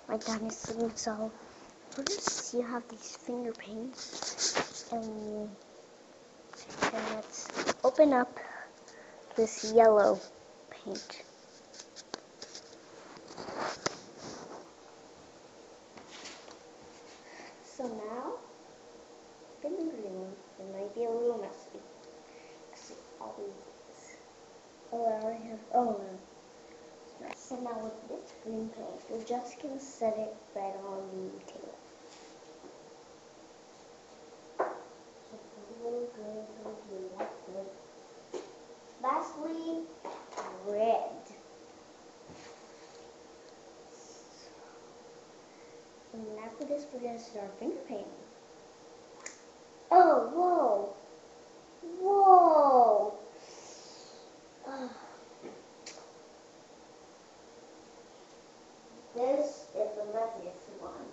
my dad is sleeping, so we're gonna see how these finger paints, and let's open up this yellow paint. So now, the green one, it might be a little messy. See, always is. Oh, I already have, oh no. So now with this green paint, we're just going to set it right on the table. So blue, green, blue, that's good. Lastly, red. And after this, we're going to start finger painting. Oh, whoa. Whoa. This is the messiest one.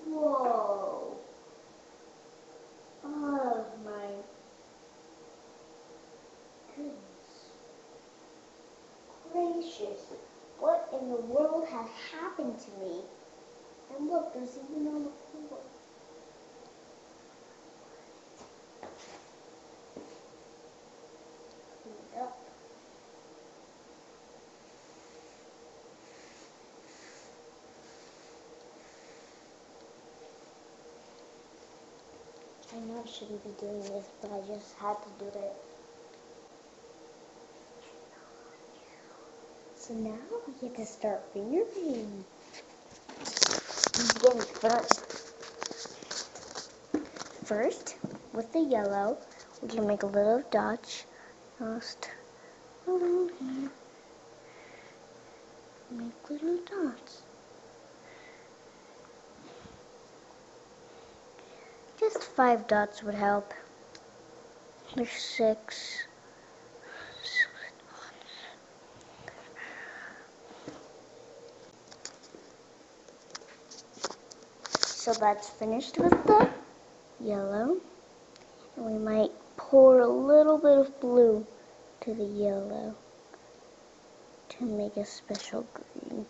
Whoa. Oh my goodness gracious. What in the world has happened to me? And look, there's even on the floor. Clean it up. I know I shouldn't be doing this, but I just had to do it. So now we get to start finger painting. Begin first, with the yellow, we can make a little dots. Just around here. Make little dots. Just 5 dots would help. There's 6. So that's finished with the yellow. And we might pour a little bit of blue to the yellow to make a special green.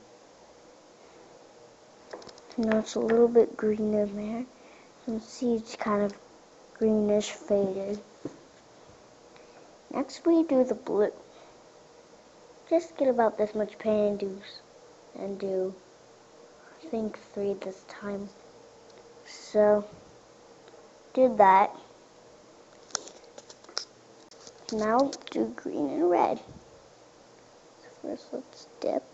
Now it's a little bit green in there. You can see it's kind of greenish faded. Next we do the blue. Just get about this much paint and do I think 3 this time. So did that. Now do green and red. So first let's dip.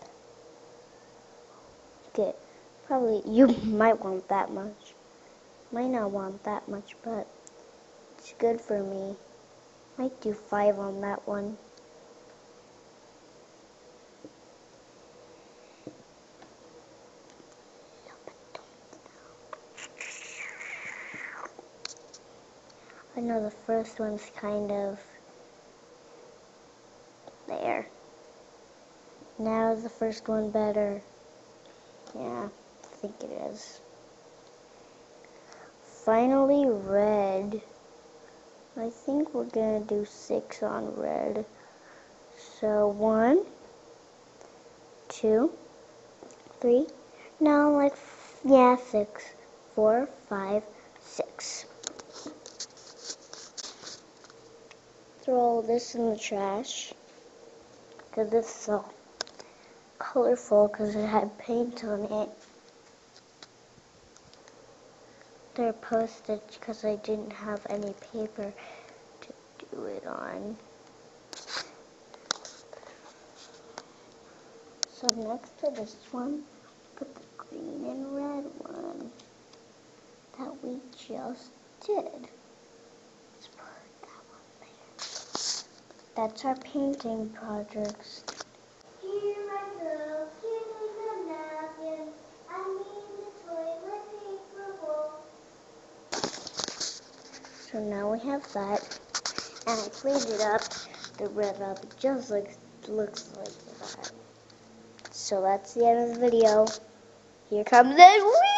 Okay, probably you might want that much. Might not want that much, but it's good for me. Might do 5 on that one. I know the first one's kind of there. Now is the first one better? Yeah, I think it is. Finally, red. I think we're gonna do 6 on red. So 1, 2, 3. No, like, yeah, 6. 4, 5, 6. Throw all this in the trash. Because this is so colorful because it had paint on it. They're postage because I didn't have any paper to do it on. So next to this one, put the green and red one that we just did. Let's put that one there. That's our painting projects. Here I go, getting a napkin. I need a toilet paper roll. So now we have that, and I cleaned it up, the red up. It just looks like that. So that's the end of the video. Here comes the